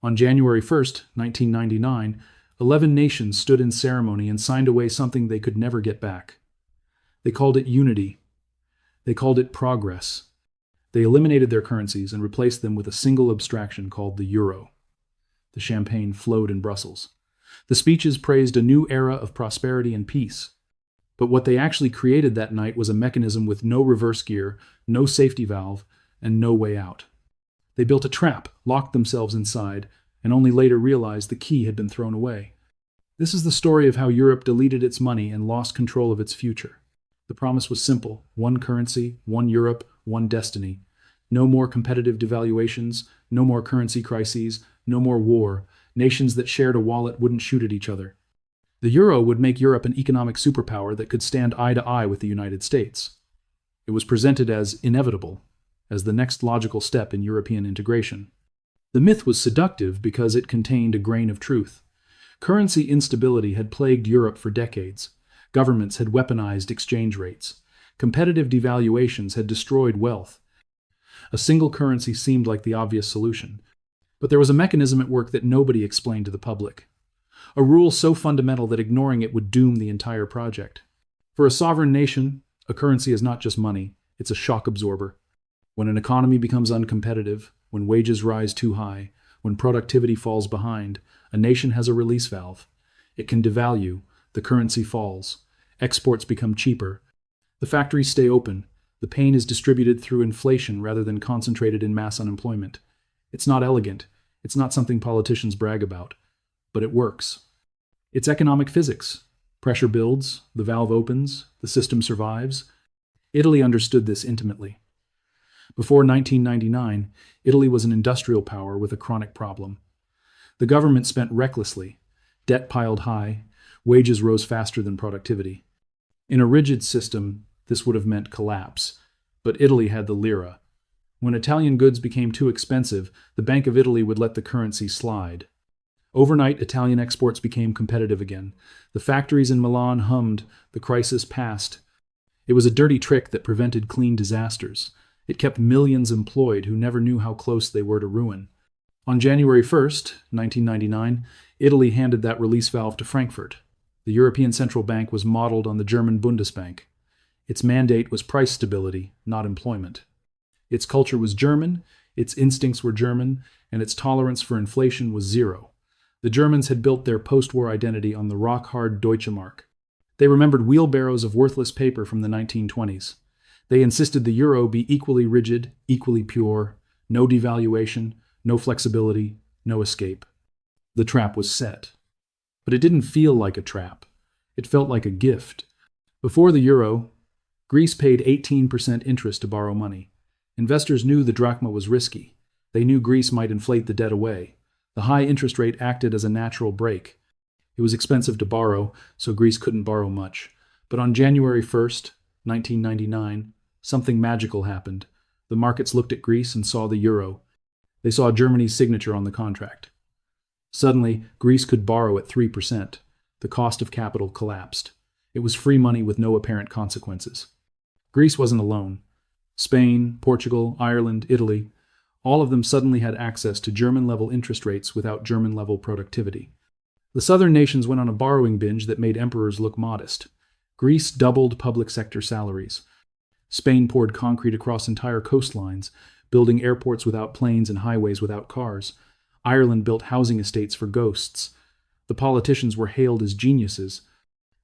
On January 1st, 1999, 11 nations stood in ceremony and signed away something they could never get back. They called it unity. They called it progress. They eliminated their currencies and replaced them with a single abstraction called the euro. The champagne flowed in Brussels. The speeches praised a new era of prosperity and peace. But what they actually created that night was a mechanism with no reverse gear, no safety valve, and no way out. They built a trap, locked themselves inside, and only later realized the key had been thrown away. This is the story of how Europe deleted its money and lost control of its future. The promise was simple: one currency, one Europe, one destiny. No more competitive devaluations, no more currency crises, no more war. Nations that shared a wallet wouldn't shoot at each other. The euro would make Europe an economic superpower that could stand eye to eye with the United States. It was presented as inevitable, as the next logical step in European integration. The myth was seductive because it contained a grain of truth. Currency instability had plagued Europe for decades. Governments had weaponized exchange rates. Competitive devaluations had destroyed wealth. A single currency seemed like the obvious solution. But there was a mechanism at work that nobody explained to the public. A rule so fundamental that ignoring it would doom the entire project. For a sovereign nation, a currency is not just money, it's a shock absorber. When an economy becomes uncompetitive, when wages rise too high, when productivity falls behind, a nation has a release valve. It can devalue, the currency falls, exports become cheaper, the factories stay open, the pain is distributed through inflation rather than concentrated in mass unemployment. It's not elegant, it's not something politicians brag about, but it works. It's economic physics. Pressure builds, the valve opens, the system survives. Italy understood this intimately. Before 1999, Italy was an industrial power with a chronic problem. The government spent recklessly, debt piled high, wages rose faster than productivity. In a rigid system, this would have meant collapse, but Italy had the lira. When Italian goods became too expensive, the Bank of Italy would let the currency slide. Overnight, Italian exports became competitive again. The factories in Milan hummed, the crisis passed. It was a dirty trick that prevented clean disasters. It kept millions employed who never knew how close they were to ruin. On January 1st, 1999, Italy handed that release valve to Frankfurt. The European Central Bank was modeled on the German Bundesbank. Its mandate was price stability, not employment. Its culture was German, its instincts were German, and its tolerance for inflation was zero. The Germans had built their post-war identity on the rock-hard Deutsche Mark. They remembered wheelbarrows of worthless paper from the 1920s. They insisted the euro be equally rigid, equally pure, no devaluation, no flexibility, no escape. The trap was set. But it didn't feel like a trap. It felt like a gift. Before the euro, Greece paid 18% interest to borrow money. Investors knew the drachma was risky. They knew Greece might inflate the debt away. The high interest rate acted as a natural brake. It was expensive to borrow, so Greece couldn't borrow much. But on January 1st, 1999, something magical happened. The markets looked at Greece and saw the euro. They saw Germany's signature on the contract. Suddenly, Greece could borrow at 3%. The cost of capital collapsed. It was free money with no apparent consequences. Greece wasn't alone. Spain, Portugal, Ireland, Italy, all of them suddenly had access to German-level interest rates without German-level productivity. The southern nations went on a borrowing binge that made emperors look modest. Greece doubled public sector salaries. Spain poured concrete across entire coastlines, building airports without planes and highways without cars. Ireland built housing estates for ghosts. The politicians were hailed as geniuses.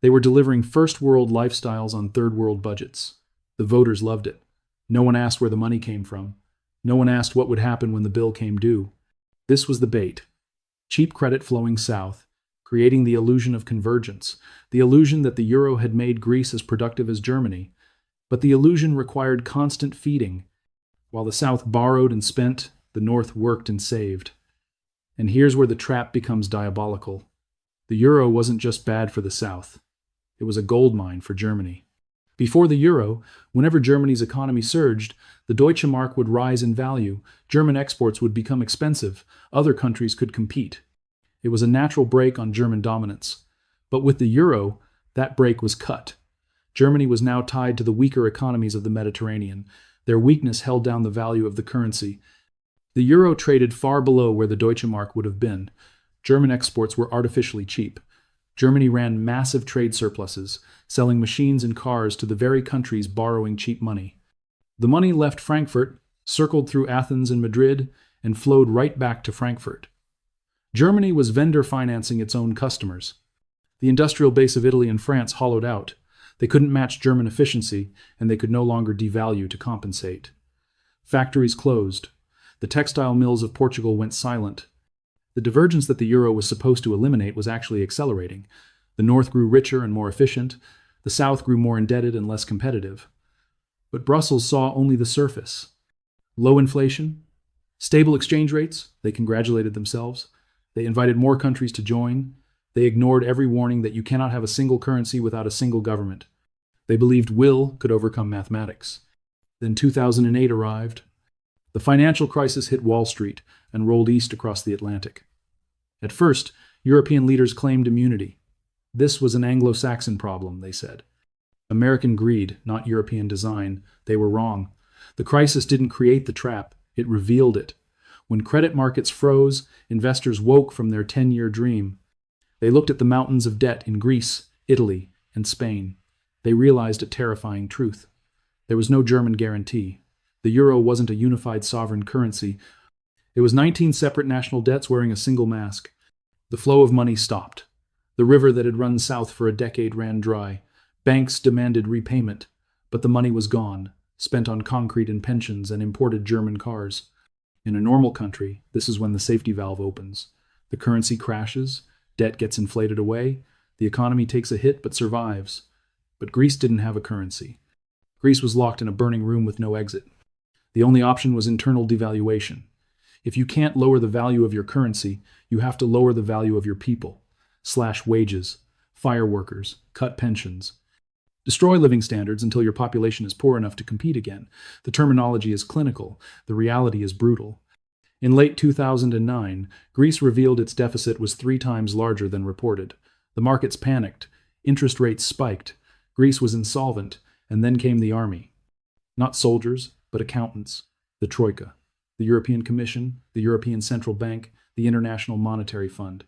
They were delivering first-world lifestyles on third-world budgets. The voters loved it. No one asked where the money came from. No one asked what would happen when the bill came due. This was the bait. Cheap credit flowing south, creating the illusion of convergence, the illusion that the euro had made Greece as productive as Germany. But the illusion required constant feeding. While the South borrowed and spent, the North worked and saved. And here's where the trap becomes diabolical. The euro wasn't just bad for the South. It was a gold mine for Germany. Before the euro, whenever Germany's economy surged, the Deutsche Mark would rise in value, German exports would become expensive, other countries could compete. It was a natural brake on German dominance. But with the euro, that brake was cut. Germany was now tied to the weaker economies of the Mediterranean. Their weakness held down the value of the currency. The euro traded far below where the Deutsche Mark would have been. German exports were artificially cheap. Germany ran massive trade surpluses, selling machines and cars to the very countries borrowing cheap money. The money left Frankfurt, circled through Athens and Madrid, and flowed right back to Frankfurt. Germany was vendor financing its own customers. The industrial base of Italy and France hollowed out. They couldn't match German efficiency, and they could no longer devalue to compensate. Factories closed. The textile mills of Portugal went silent. The divergence that the euro was supposed to eliminate was actually accelerating. The north grew richer and more efficient. The south grew more indebted and less competitive. But Brussels saw only the surface. Low inflation, stable exchange rates, they congratulated themselves. They invited more countries to join. They ignored every warning that you cannot have a single currency without a single government. They believed will could overcome mathematics. Then 2008 arrived. The financial crisis hit Wall Street and rolled east across the Atlantic. At first, European leaders claimed immunity. This was an Anglo-Saxon problem, they said. American greed, not European design. They were wrong. The crisis didn't create the trap, it revealed it. When credit markets froze, investors woke from their 10-year dream. They looked at the mountains of debt in Greece, Italy, and Spain. They realized a terrifying truth. There was no German guarantee. The euro wasn't a unified sovereign currency. It was 19 separate national debts wearing a single mask. The flow of money stopped. The river that had run south for a decade ran dry. Banks demanded repayment, but the money was gone, spent on concrete and pensions and imported German cars. In a normal country, this is when the safety valve opens. The currency crashes, debt gets inflated away, the economy takes a hit but survives. But Greece didn't have a currency. Greece was locked in a burning room with no exit. The only option was internal devaluation. If you can't lower the value of your currency, you have to lower the value of your people. Slash wages, fire workers, cut pensions. Destroy living standards until your population is poor enough to compete again. The terminology is clinical. The reality is brutal. In late 2009, Greece revealed its deficit was 3 times larger than reported. The markets panicked. Interest rates spiked. Greece was insolvent, and then came the army. Not soldiers, but accountants. The Troika. The European Commission, the European Central Bank, the International Monetary Fund.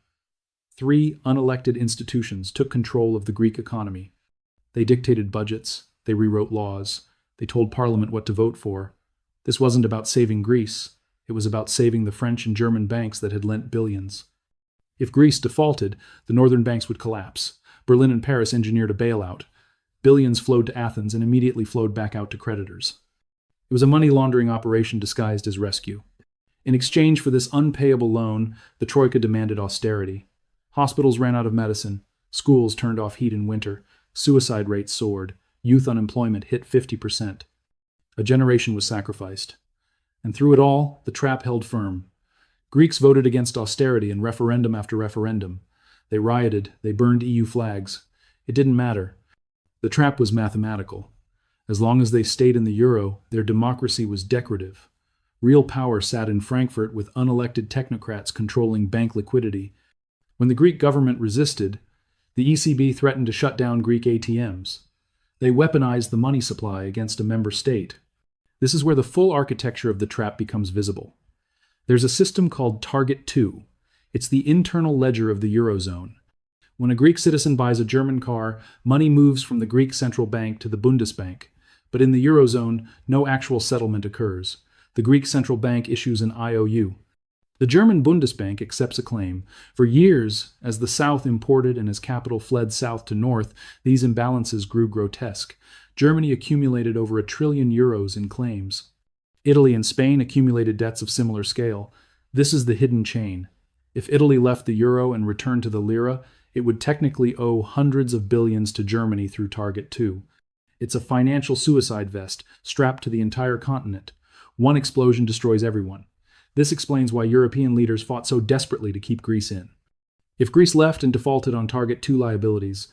3 unelected institutions took control of the Greek economy. They dictated budgets, they rewrote laws, they told Parliament what to vote for. This wasn't about saving Greece, it was about saving the French and German banks that had lent billions. If Greece defaulted, the northern banks would collapse. Berlin and Paris engineered a bailout. Billions flowed to Athens and immediately flowed back out to creditors. It was a money laundering operation disguised as rescue. In exchange for this unpayable loan, the Troika demanded austerity. Hospitals ran out of medicine, schools turned off heat in winter, suicide rates soared, youth unemployment hit 50%. A generation was sacrificed. And through it all, the trap held firm. Greeks voted against austerity in referendum after referendum. They rioted, they burned EU flags. It didn't matter. The trap was mathematical. As long as they stayed in the euro, their democracy was decorative. Real power sat in Frankfurt with unelected technocrats controlling bank liquidity. When the Greek government resisted, the ECB threatened to shut down Greek ATMs. They weaponized the money supply against a member state. This is where the full architecture of the trap becomes visible. There's a system called Target 2. It's the internal ledger of the Eurozone. When a Greek citizen buys a German car, money moves from the Greek central bank to the Bundesbank. But in the Eurozone, no actual settlement occurs. The Greek central bank issues an IOU. The German Bundesbank accepts a claim. For years, as the South imported and as capital fled south to north, these imbalances grew grotesque. Germany accumulated over €1 trillion in claims. Italy and Spain accumulated debts of similar scale. This is the hidden chain. If Italy left the euro and returned to the lira, it would technically owe hundreds of billions to Germany through Target 2. It's a financial suicide vest strapped to the entire continent. One explosion destroys everyone. This explains why European leaders fought so desperately to keep Greece in. If Greece left and defaulted on Target 2 liabilities,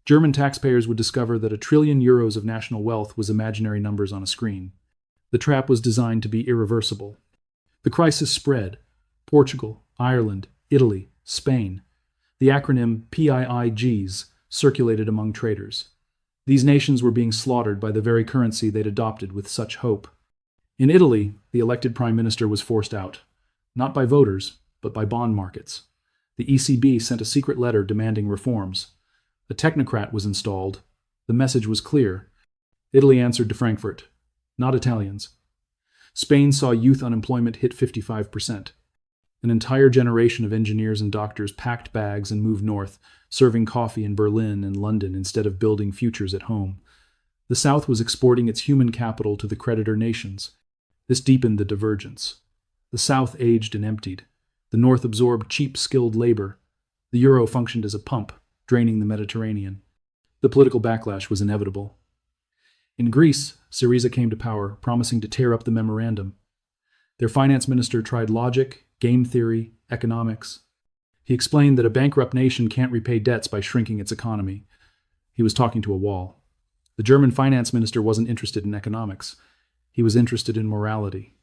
German taxpayers would discover that €1 trillion of national wealth was imaginary numbers on a screen. The trap was designed to be irreversible. The crisis spread. Portugal, Ireland, Italy, Spain. The acronym PIIGs circulated among traders. These nations were being slaughtered by the very currency they'd adopted with such hope. In Italy, the elected prime minister was forced out. not by voters, but by bond markets. The ECB sent a secret letter demanding reforms. A technocrat was installed. The message was clear. Italy answered to Frankfurt, not Italians. Spain saw youth unemployment hit 55%. An entire generation of engineers and doctors packed bags and moved north, serving coffee in Berlin and London instead of building futures at home. The South was exporting its human capital to the creditor nations. This deepened the divergence. The South aged and emptied. The North absorbed cheap, skilled labor. The euro functioned as a pump, draining the Mediterranean. The political backlash was inevitable. In Greece, Syriza came to power, promising to tear up the memorandum. Their finance minister tried logic, game theory, economics. He explained that a bankrupt nation can't repay debts by shrinking its economy. He was talking to a wall. The German finance minister wasn't interested in economics. He was interested in morality.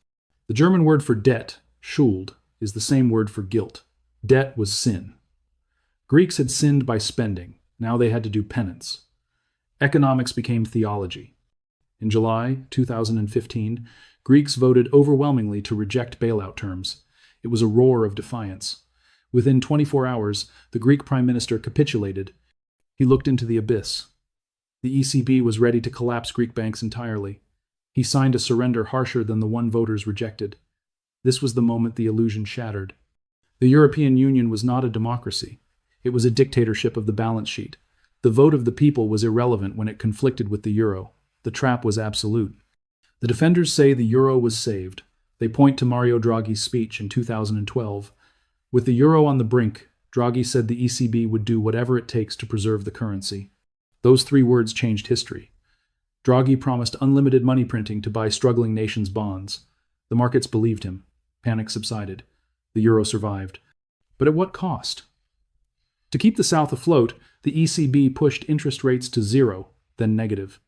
The German word for debt, Schuld, is the same word for guilt. Debt was sin. Greeks had sinned by spending. Now they had to do penance. Economics became theology. In July 2015, Greeks voted overwhelmingly to reject bailout terms. It was a roar of defiance. Within 24 hours, the Greek prime minister capitulated. He looked into the abyss. The ECB was ready to collapse Greek banks entirely. He signed a surrender harsher than the one voters rejected. This was the moment the illusion shattered. The European Union was not a democracy. It was a dictatorship of the balance sheet. The vote of the people was irrelevant when it conflicted with the euro. The trap was absolute. The defenders say the euro was saved. They point to Mario Draghi's speech in 2012. With the euro on the brink, Draghi said the ECB would do whatever it takes to preserve the currency. Those three words changed history. Draghi promised unlimited money printing to buy struggling nations' bonds. The markets believed him. Panic subsided. The euro survived. But at what cost? To keep the South afloat, the ECB pushed interest rates to zero, then negative.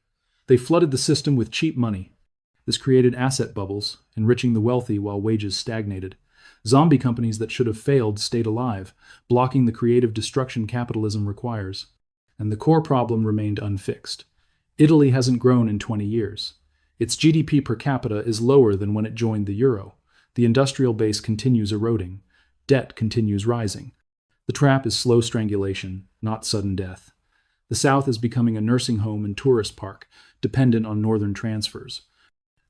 They flooded the system with cheap money. This created asset bubbles, enriching the wealthy while wages stagnated. Zombie companies that should have failed stayed alive, blocking the creative destruction capitalism requires. And the core problem remained unfixed. Italy hasn't grown in 20 years. Its GDP per capita is lower than when it joined the euro. The industrial base continues eroding. Debt continues rising. The trap is slow strangulation, not sudden death. The South is becoming a nursing home and tourist park, dependent on northern transfers.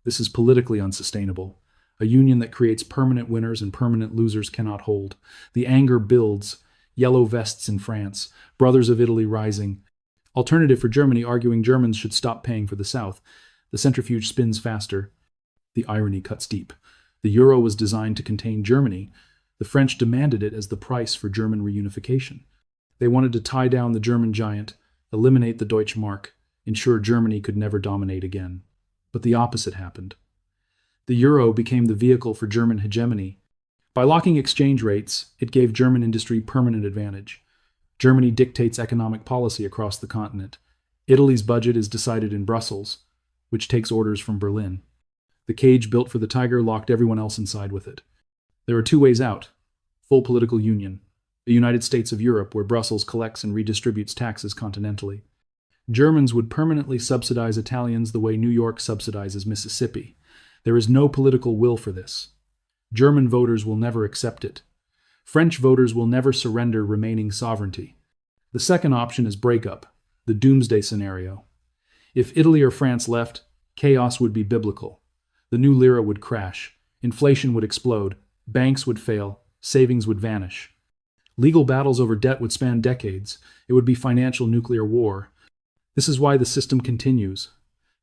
This is politically unsustainable. A union that creates permanent winners and permanent losers cannot hold. The anger builds. Yellow vests in France. Brothers of Italy rising. Alternative for Germany arguing Germans should stop paying for the South. The centrifuge spins faster. The irony cuts deep. The euro was designed to contain Germany. The French demanded it as the price for German reunification. They wanted to tie down the German giant, eliminate the Deutsche Mark, ensure Germany could never dominate again. But the opposite happened. The euro became the vehicle for German hegemony. By locking exchange rates, it gave German industry permanent advantage. Germany dictates economic policy across the continent. Italy's budget is decided in Brussels, which takes orders from Berlin. The cage built for the tiger locked everyone else inside with it. There are two ways out. Full political union. The United States of Europe, where Brussels collects and redistributes taxes continentally. Germans would permanently subsidize Italians the way New York subsidizes Mississippi. There is no political will for this. German voters will never accept it. French voters will never surrender remaining sovereignty. The second option is breakup, the doomsday scenario. If Italy or France left, chaos would be biblical. The new lira would crash. Inflation would explode. Banks would fail. Savings would vanish. Legal battles over debt would span decades. It would be financial nuclear war. This is why the system continues.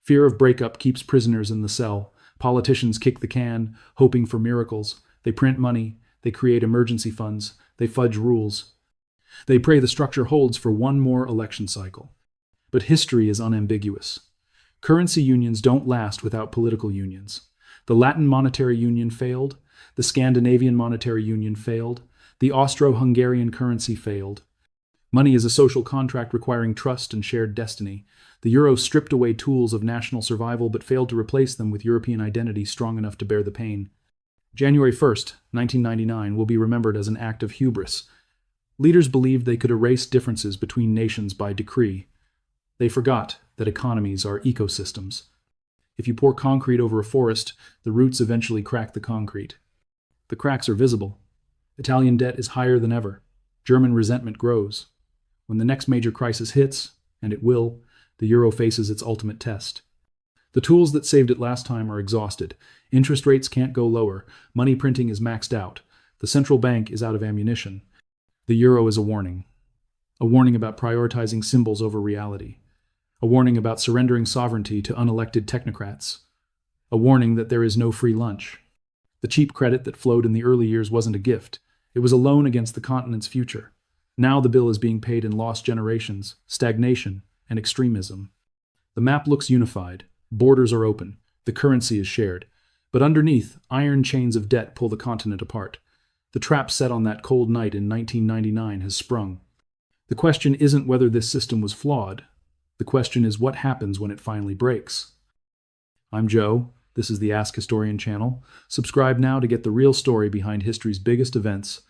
Fear of breakup keeps prisoners in the cell. Politicians kick the can, hoping for miracles. They print money. They create emergency funds. They fudge rules. They pray the structure holds for one more election cycle. But history is unambiguous. Currency unions don't last without political unions. The Latin monetary union failed. The Scandinavian monetary union failed. The Austro-Hungarian currency failed. Money is a social contract requiring trust and shared destiny. The euro stripped away tools of national survival but failed to replace them with European identity strong enough to bear the pain. January 1st, 1999 will be remembered as an act of hubris. Leaders believed they could erase differences between nations by decree. They forgot that economies are ecosystems. If you pour concrete over a forest, the roots eventually crack the concrete. The cracks are visible. Italian debt is higher than ever. German resentment grows. When the next major crisis hits, and it will, the euro faces its ultimate test. The tools that saved it last time are exhausted. Interest rates can't go lower. Money printing is maxed out. The central bank is out of ammunition. The euro is a warning. A warning about prioritizing symbols over reality. A warning about surrendering sovereignty to unelected technocrats. A warning that there is no free lunch. The cheap credit that flowed in the early years wasn't a gift. It was a loan against the continent's future. Now the bill is being paid in lost generations, stagnation, and extremism. The map looks unified. Borders are open. The currency is shared. But underneath, iron chains of debt pull the continent apart. The trap set on that cold night in 1999 has sprung. The question isn't whether this system was flawed. The question is what happens when it finally breaks. I'm Joe. This is the Ask Historian channel. Subscribe now to get the real story behind history's biggest events